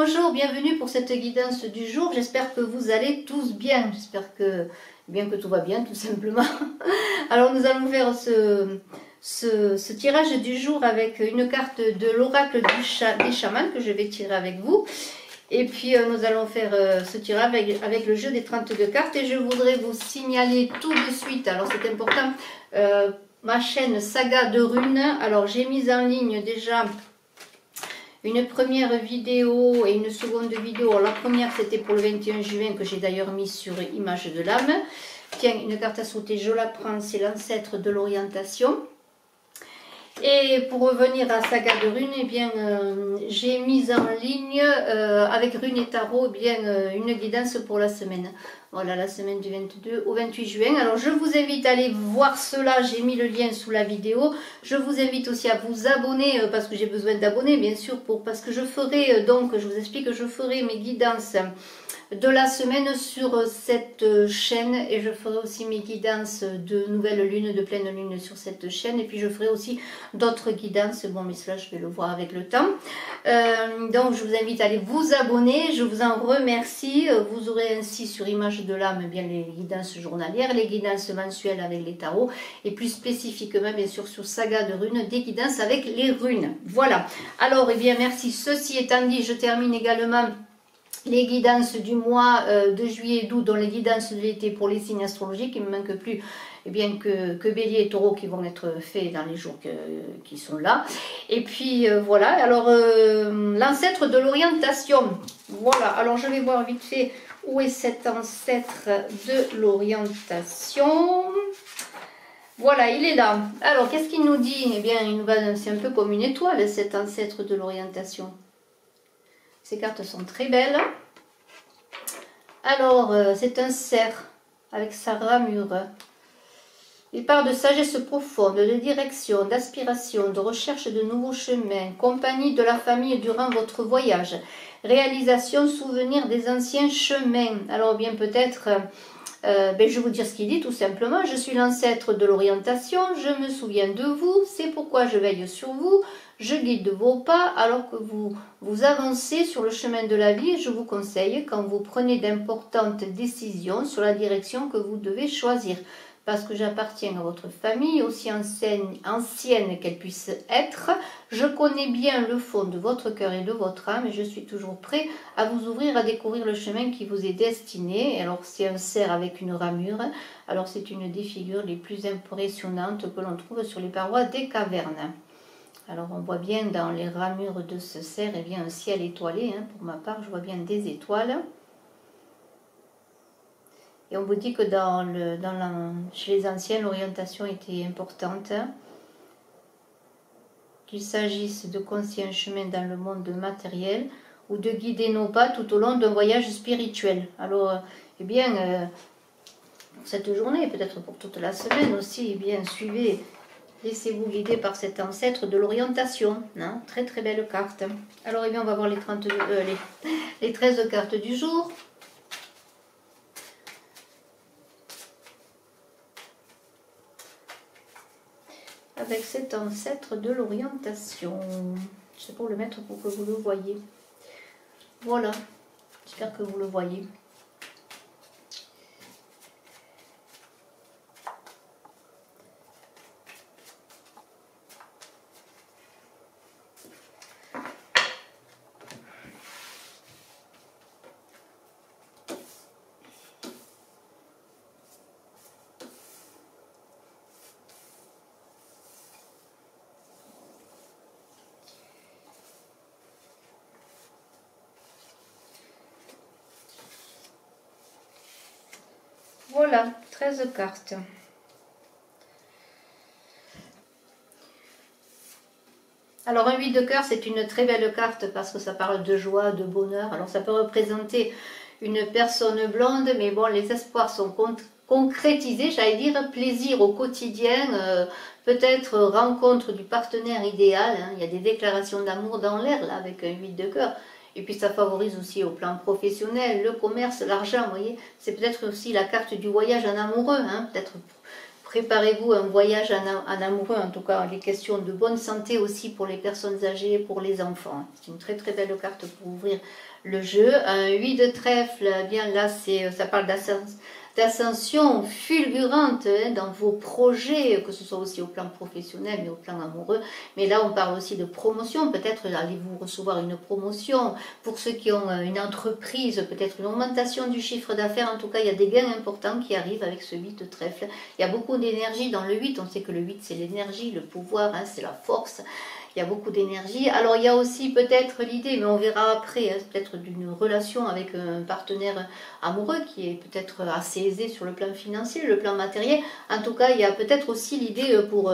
bonjour, bienvenue pour cette guidance du jour. J'espère que vous allez tous bien. J'espère que tout va bien, tout simplement. Alors nous allons faire ce tirage du jour avec une carte de l'oracle des chamans que je vais tirer avec vous. Et puis nous allons faire ce tirage avec le jeu des 32 cartes. Et je voudrais vous signaler tout de suite, alors c'est important, ma chaîne Saga de Runes. Alors j'ai mis en ligne déjà une première vidéo et une seconde vidéo. Alors, la première c'était pour le 21 juin que j'ai d'ailleurs mis sur Image de l'âme. Tiens, une carte à sauter, je la prends, c'est l'ancêtre de l'orientation. Et pour revenir à Saga de Runes, eh bien, j'ai mis en ligne avec Runes et Tarot eh bien, une guidance pour la semaine. Voilà, la semaine du 22 au 28 juin. Alors, je vous invite à aller voir cela. J'ai mis le lien sous la vidéo. Je vous invite aussi à vous abonner parce que j'ai besoin d'abonnés, bien sûr, parce que je ferai, donc, je vous explique que je ferai mes guidances de la semaine sur cette chaîne et je ferai aussi mes guidances de nouvelle lune, de pleine lune sur cette chaîne et puis je ferai aussi d'autres guidances, bon mais cela je vais le voir avec le temps. Donc je vous invite à aller vous abonner, je vous en remercie. Vous aurez ainsi sur Image de l'âme bien les guidances journalières, les guidances mensuelles avec les tarots et plus spécifiquement bien sûr sur Saga de Runes, des guidances avec les runes. Voilà, alors eh bien merci. Ceci étant dit, je termine également les guidances du mois de juillet et d'août, dont les guidances de l'été pour les signes astrologiques. Il ne me manque plus eh bien, que Bélier et Taureau qui vont être faits dans les jours qui sont là. Et puis voilà, alors l'ancêtre de l'orientation. Voilà, alors je vais voir vite fait où est cet ancêtre de l'orientation. Voilà, il est là. Alors qu'est-ce qu'il nous dit? Eh bien, c'est un peu comme une étoile, cet ancêtre de l'orientation. Ces cartes sont très belles. Alors, c'est un cerf avec sa ramure. Il parle de sagesse profonde, de direction, d'aspiration, de recherche de nouveaux chemins, compagnie de la famille durant votre voyage, réalisation, souvenir des anciens chemins. Alors, bien peut-être, je vais vous dire ce qu'il dit tout simplement. Je suis l'ancêtre de l'orientation, je me souviens de vous, c'est pourquoi je veille sur vous. Je guide vos pas alors que vous avancez sur le chemin de la vie et je vous conseille quand vous prenez d'importantes décisions sur la direction que vous devez choisir. Parce que j'appartiens à votre famille, aussi ancienne qu'elle puisse être, je connais bien le fond de votre cœur et de votre âme et je suis toujours prêt à vous ouvrir à découvrir le chemin qui vous est destiné. Alors c'est un cerf avec une ramure, alors c'est une des figures les plus impressionnantes que l'on trouve sur les parois des cavernes. Alors on voit bien dans les ramures de ce cerf eh bien, un ciel étoilé, hein, pour ma part je vois bien des étoiles. Et on vous dit que chez les anciens l'orientation était importante. Qu'il s'agisse de conscient chemin dans le monde matériel ou de guider nos pas tout au long d'un voyage spirituel. Alors eh bien pour cette journée, peut-être pour toute la semaine aussi, eh bien suivez. Laissez-vous guider par cet ancêtre de l'orientation. Hein, très très belle carte. Alors eh bien, on va voir les 13 cartes du jour. Avec cet ancêtre de l'orientation. C'est pour le mettre pour que vous le voyez. Voilà. J'espère que vous le voyez. Voilà, 13 cartes. Alors un 8 de cœur, c'est une très belle carte parce que ça parle de joie, de bonheur. Alors ça peut représenter une personne blonde, mais bon, les espoirs sont concrétisés, j'allais dire plaisir au quotidien, peut-être rencontre du partenaire idéal. Hein. Il y a des déclarations d'amour dans l'air là avec un 8 de cœur. Et puis ça favorise aussi au plan professionnel, le commerce, l'argent, vous voyez. C'est peut-être aussi la carte du voyage en amoureux, hein, peut-être Préparez-vous un voyage en amoureux, en tout cas les questions de bonne santé aussi pour les personnes âgées, pour les enfants. C'est une très très belle carte pour ouvrir le jeu. Un 8 de trèfle, eh bien là ça parle d'ascension fulgurante hein, dans vos projets, que ce soit aussi au plan professionnel mais au plan amoureux. Mais là on parle aussi de promotion, peut-être allez-vous recevoir une promotion. Pour ceux qui ont une entreprise, peut-être une augmentation du chiffre d'affaires. En tout cas il y a des gains importants qui arrivent avec ce 8 de trèfle. Il y a beaucoup d'énergie dans le 8, on sait que le 8 c'est l'énergie, le pouvoir, hein, c'est la force. Il y a beaucoup d'énergie. Alors il y a aussi peut-être l'idée, mais on verra après, hein, peut-être d'une relation avec un partenaire amoureux qui est peut-être assez aisé sur le plan financier, le plan matériel. En tout cas, il y a peut-être aussi l'idée pour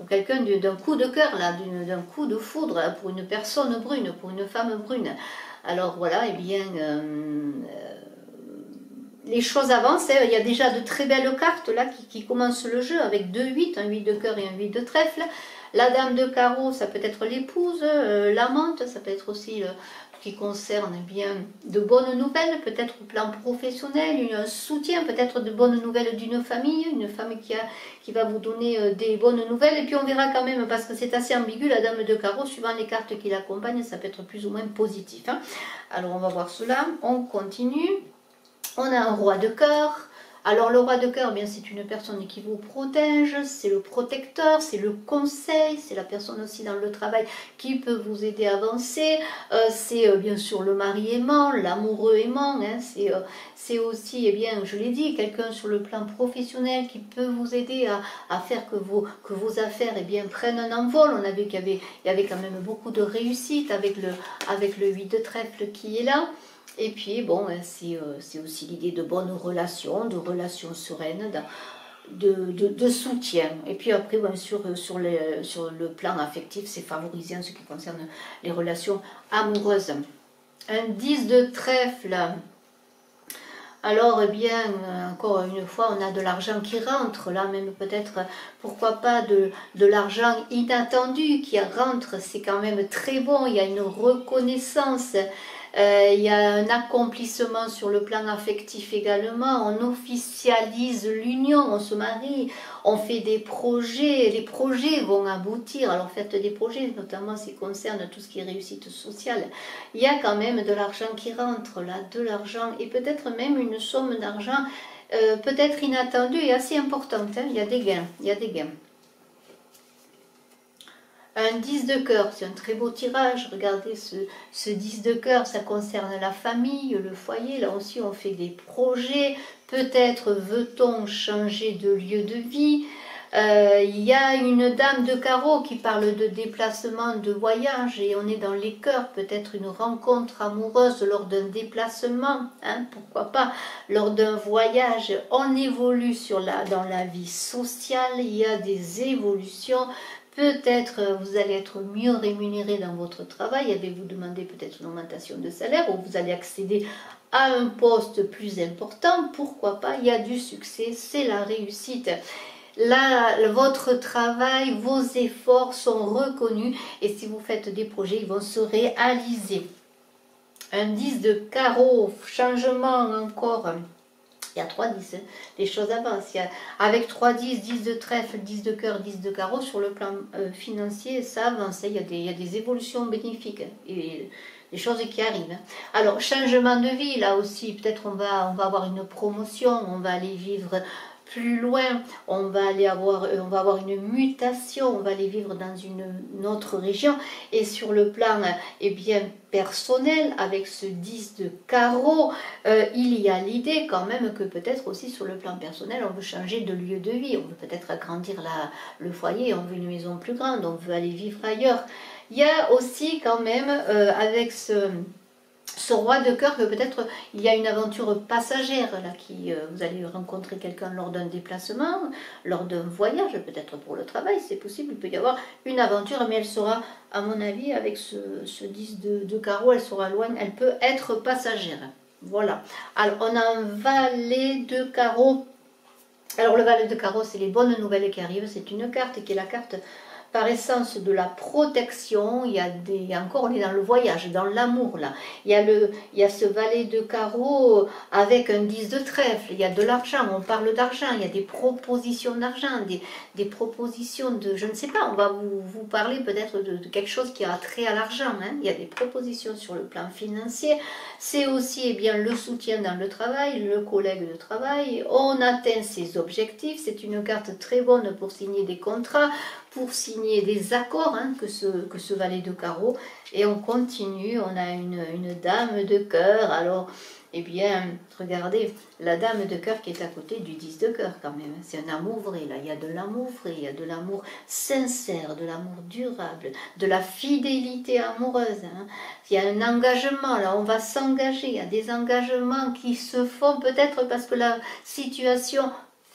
quelqu'un d'un coup de cœur, d'un coup de foudre, pour une personne brune, pour une femme brune. Alors voilà, eh bien... les choses avancent, hein. Il y a déjà de très belles cartes là qui commencent le jeu avec 2-8, un 8 de cœur et un 8 de trèfle. La dame de carreau, ça peut être l'épouse, l'amante, ça peut être aussi qui concerne bien de bonnes nouvelles, peut-être au plan professionnel, un soutien, peut-être de bonnes nouvelles d'une famille, une femme qui va vous donner des bonnes nouvelles. Et puis on verra quand même, parce que c'est assez ambigu, la dame de carreau, suivant les cartes qui l'accompagnent, ça peut être plus ou moins positif. Hein. Alors on va voir cela, on continue. On a un roi de cœur. Alors le roi de cœur, bien c'est une personne qui vous protège, c'est le protecteur, c'est le conseil, c'est la personne aussi dans le travail qui peut vous aider à avancer. C'est bien sûr le mari aimant, l'amoureux aimant. Hein, c'est aussi, eh bien, je l'ai dit, quelqu'un sur le plan professionnel qui peut vous aider à faire que vos affaires eh bien, prennent un envol. On a vu qu'il y avait quand même beaucoup de réussite avec le 8 de trèfle qui est là. Et puis, bon, c'est aussi l'idée de bonnes relations, de relations sereines, de soutien. Et puis après, bien sûr, sur le plan affectif, c'est favorisé en ce qui concerne les relations amoureuses. Un 10 de trèfle. Alors, eh bien, encore une fois, on a de l'argent qui rentre, là même peut-être, pourquoi pas de l'argent inattendu qui rentre, c'est quand même très bon, il y a une reconnaissance. Il y a un accomplissement sur le plan affectif également, on officialise l'union, on se marie, on fait des projets, les projets vont aboutir, alors faites des projets, notamment ce qui concerne tout ce qui est réussite sociale. Il y a quand même de l'argent qui rentre là, de l'argent et peut-être même une somme d'argent peut-être inattendue et assez importante, hein. Il y a des gains, il y a des gains. Un 10 de cœur, c'est un très beau tirage. Regardez ce 10 de cœur, ça concerne la famille, le foyer. Là aussi, on fait des projets. Peut-être veut-on changer de lieu de vie. Il y a une dame de carreau qui parle de déplacement, de voyage. Et on est dans les cœurs. Peut-être une rencontre amoureuse lors d'un déplacement. Hein, pourquoi pas. Lors d'un voyage, on évolue dans la vie sociale. Il y a des évolutions. Peut-être vous allez être mieux rémunéré dans votre travail, allez-vous demander peut-être une augmentation de salaire ou vous allez accéder à un poste plus important, pourquoi pas, il y a du succès, c'est la réussite. Là, votre travail, vos efforts sont reconnus et si vous faites des projets, ils vont se réaliser. Un 10 de carreau, changement encore. Il y a 3 10, hein. Les choses avancent. Avec 3 10, 10 de trèfle, 10 de cœur, 10 de carreau, sur le plan financier, ça avance. Il y a des évolutions bénéfiques hein, et des choses qui arrivent. Hein. Alors, changement de vie, là aussi, peut-être on va avoir une promotion, on va aller vivre plus loin, on va avoir une mutation, on va aller vivre dans une autre région et sur le plan eh bien personnel avec ce 10 de carreau il y a l'idée quand même que peut-être aussi sur le plan personnel on veut changer de lieu de vie, on veut peut-être agrandir le foyer, on veut une maison plus grande, on veut aller vivre ailleurs. Il y a aussi quand même avec ce roi de cœur que peut-être il y a une aventure passagère là qui vous allez rencontrer quelqu'un lors d'un déplacement, lors d'un voyage, peut-être pour le travail, c'est possible, il peut y avoir une aventure, mais elle sera, à mon avis, avec ce 10 de carreau, elle sera loin, elle peut être passagère. Voilà. Alors on a un valet de carreau. Alors le valet de carreau, c'est les bonnes nouvelles qui arrivent, c'est une carte qui est la carte par essence de la protection. Il y a encore on est dans le voyage, dans l'amour là. Il y a ce valet de carreau avec un 10 de trèfle. Il y a de l'argent, on parle d'argent. Il y a des propositions d'argent, des propositions de, je ne sais pas, on va vous parler peut-être de quelque chose qui a trait à l'argent. Hein. Il y a des propositions sur le plan financier. C'est aussi eh bien, le soutien dans le travail, le collègue de travail. On atteint ses objectifs. C'est une carte très bonne pour signer des contrats, pour signer des accords, hein, que ce valet de carreau. Et on continue, on a une dame de cœur. Alors, eh bien, regardez, la dame de cœur qui est à côté du 10 de cœur quand même. C'est un amour vrai, là. Il y a de l'amour vrai, il y a de l'amour sincère, de l'amour durable, de la fidélité amoureuse. Hein. Il y a un engagement, là, on va s'engager. Il y a des engagements qui se font peut-être parce que la situation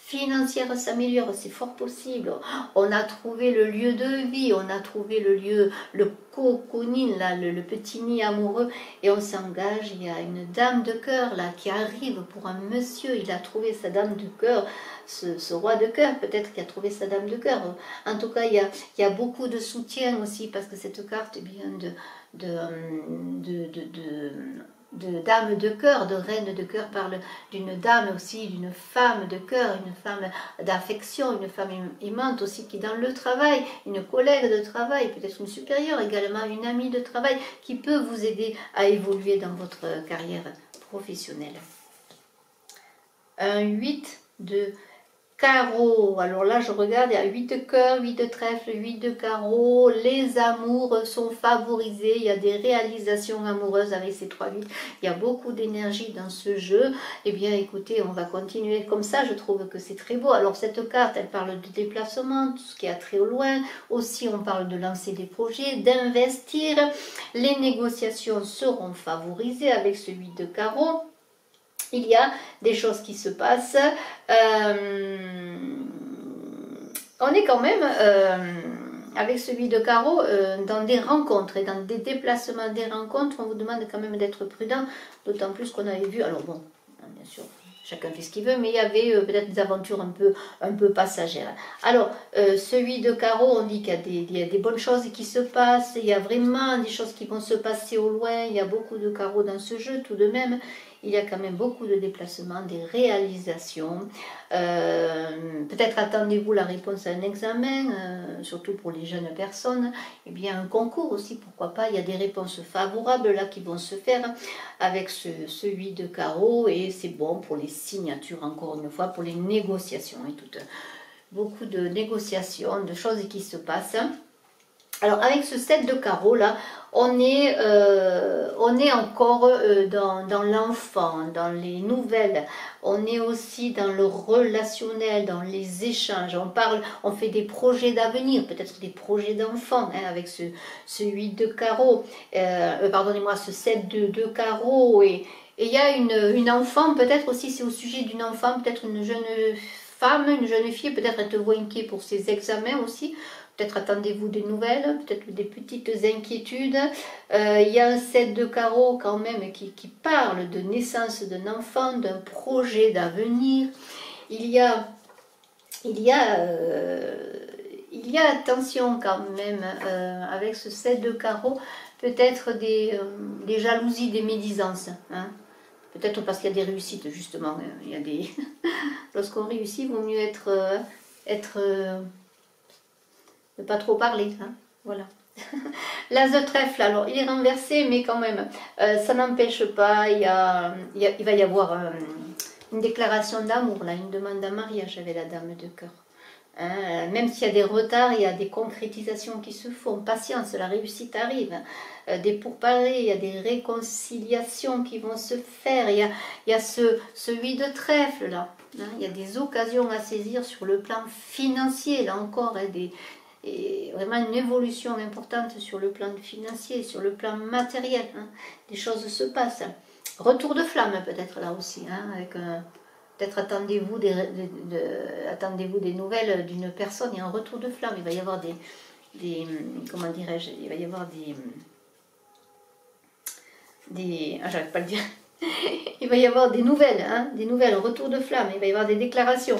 financière s'améliore, c'est fort possible. On a trouvé le lieu de vie, on a trouvé le lieu, le cocooning, là, le petit nid amoureux, et on s'engage. Il y a une dame de cœur là qui arrive pour un monsieur, il a trouvé sa dame de cœur, ce roi de cœur, peut-être qu'il a trouvé sa dame de cœur. En tout cas, il y a beaucoup de soutien aussi, parce que cette carte vient de dame de cœur, de reine de cœur, parle d'une dame aussi, d'une femme de cœur, une femme d'affection, une femme aimante aussi qui est dans le travail, une collègue de travail, peut-être une supérieure également, une amie de travail qui peut vous aider à évoluer dans votre carrière professionnelle. Un 8 de carreau, alors là je regarde, il y a 8 de cœur, 8 de trèfle, 8 de carreau, les amours sont favorisés, il y a des réalisations amoureuses avec ces 3 8, il y a beaucoup d'énergie dans ce jeu. Eh bien écoutez, on va continuer comme ça, je trouve que c'est très beau. Alors cette carte, elle parle de déplacement, tout ce qui a trait au loin, aussi on parle de lancer des projets, d'investir, les négociations seront favorisées avec ce 8 de carreau. Il y a des choses qui se passent. On est quand même, avec celui de carreau, dans des rencontres et dans des déplacements des rencontres. On vous demande quand même d'être prudent, d'autant plus qu'on avait vu, alors bon, bien sûr, chacun fait ce qu'il veut, mais il y avait peut-être des aventures un peu passagères. Alors, celui de carreau, on dit qu'il y a des bonnes choses qui se passent, il y a vraiment des choses qui vont se passer au loin, il y a beaucoup de carreaux dans ce jeu tout de même. Il y a quand même beaucoup de déplacements, des réalisations. Peut-être attendez-vous la réponse à un examen, surtout pour les jeunes personnes. Eh bien, un concours aussi, pourquoi pas. Il y a des réponses favorables là qui vont se faire avec ce 8 de carreau. Et c'est bon pour les signatures, encore une fois, pour les négociations et tout. Beaucoup de négociations, de choses qui se passent. Alors avec ce 7 de carreau là, on est encore dans l'enfant, dans les nouvelles, on est aussi dans le relationnel, dans les échanges, on fait des projets d'avenir, peut-être des projets d'enfants, hein, avec ce 8 de carreau, pardonnez-moi, ce 7 de carreau, et il y a une enfant, peut-être aussi c'est au sujet d'une enfant, peut-être une jeune femme, une jeune fille, peut-être êtes-vous inquiet pour ses examens aussi. Peut-être attendez-vous des nouvelles, peut-être des petites inquiétudes. Il y a un 7 de carreau quand même qui parle de naissance d'un enfant, d'un projet d'avenir. Il y a attention quand même avec ce 7 de carreau, peut-être des jalousies, des médisances. Hein. Peut-être parce qu'il y a des réussites justement. Il y a des lorsqu'on réussit, il vaut mieux ne pas trop parler, hein, voilà. L'as de trèfle, alors il est renversé, mais quand même, ça n'empêche pas, il va y avoir une déclaration d'amour, là, une demande en mariage avec la dame de cœur. Hein, même s'il y a des retards, il y a des concrétisations qui se font, patience, la réussite arrive. Des pourparlers, il y a des réconciliations qui vont se faire, il y a ce 8 de trèfle, là. Hein, il y a des occasions à saisir sur le plan financier, là encore, hein, et vraiment une évolution importante sur le plan financier, sur le plan matériel. Hein. Des choses se passent. Retour de flamme peut-être là aussi. Hein, avec peut-être attendez-vous des nouvelles d'une personne. Il y a un retour de flamme. Il va y avoir comment dirais-je, il va y avoir j'arrive pas à le dire. Il va y avoir des nouvelles, hein, des nouvelles, retour de flamme. Il va y avoir des déclarations.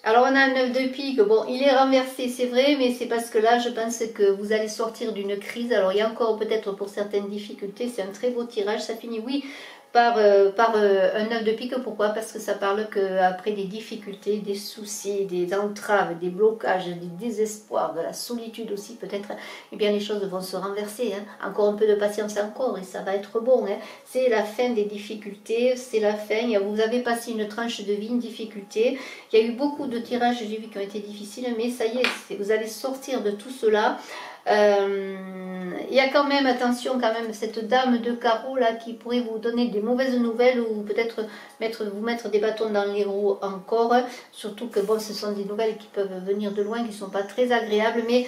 Alors on a un 9 de pique, bon il est renversé c'est vrai, mais c'est parce que là je pense que vous allez sortir d'une crise. Alors il y a encore peut-être pour certaines difficultés, c'est un très beau tirage, ça finit oui par un 9 de pique. Pourquoi? Parce que ça parle qu'après des difficultés, des soucis, des entraves, des blocages, des désespoirs, de la solitude aussi peut-être, eh bien les choses vont se renverser, hein. Encore un peu de patience encore et ça va être bon, hein. C'est la fin des difficultés, c'est la fin, vous avez passé une tranche de vie, une difficulté, il y a eu beaucoup de tirages, j'ai vu, qui ont été difficiles, mais ça y est, vous allez sortir de tout cela. Il y a quand même, attention quand même, cette dame de carreau là qui pourrait vous donner des mauvaises nouvelles ou peut-être vous mettre des bâtons dans les roues encore, surtout que bon, ce sont des nouvelles qui peuvent venir de loin, qui ne sont pas très agréables, mais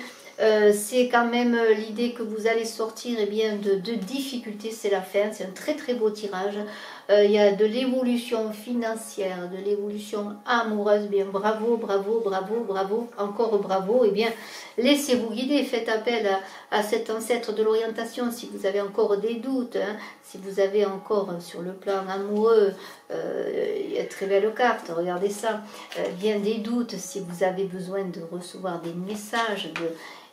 c'est quand même l'idée que vous allez sortir bien, de difficultés, c'est la fin, c'est un très très beau tirage. Il y a de l'évolution financière, de l'évolution amoureuse, bien bravo, bravo, bravo, bravo, encore bravo, et bien laissez-vous guider, faites appel à cet ancêtre de l'orientation si vous avez encore des doutes, hein, si vous avez encore sur le plan amoureux, il y a de très belles cartes, regardez ça, bien des doutes, si vous avez besoin de recevoir des messages,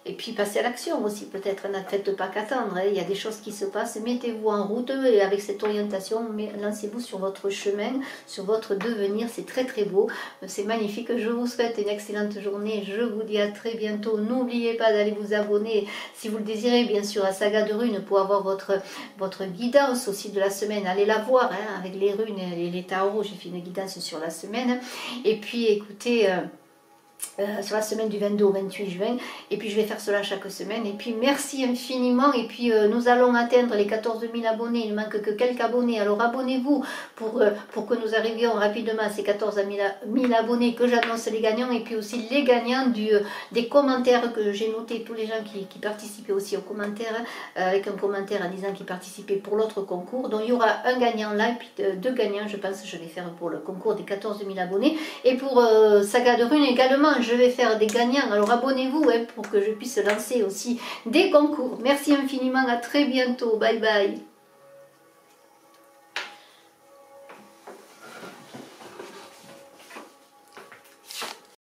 et puis passez à l'action aussi, peut-être, ne faites pas qu'attendre, hein. Il y a des choses qui se passent, mettez-vous en route et avec cette orientation, lancez-vous sur votre chemin, sur votre devenir, c'est très très beau, c'est magnifique, je vous souhaite une excellente journée, je vous dis à très bientôt, n'oubliez pas d'aller vous abonner, si vous le désirez, bien sûr, à Saga de Runes pour avoir votre guidance aussi de la semaine, allez la voir, hein, avec les runes et les tarots, j'ai fait une guidance sur la semaine, et puis écoutez... sur la semaine du 22 au 28 juin, et puis je vais faire cela chaque semaine, et puis merci infiniment, et puis nous allons atteindre les 14 000 abonnés, il ne manque que quelques abonnés, alors abonnez-vous pour que nous arrivions rapidement à ces 14 000 abonnés, que j'annonce les gagnants, et puis aussi les gagnants des commentaires que j'ai notés, tous les gens qui participaient aussi aux commentaires, avec un commentaire en disant qu'ils participaient pour l'autre concours, donc il y aura un gagnant là, et puis deux gagnants, je pense que je vais faire pour le concours des 14 000 abonnés, et pour Saga de Runes également, je vais faire des gagnants, alors abonnez-vous, hein, pour que je puisse lancer aussi des concours. Merci infiniment, à très bientôt, bye bye.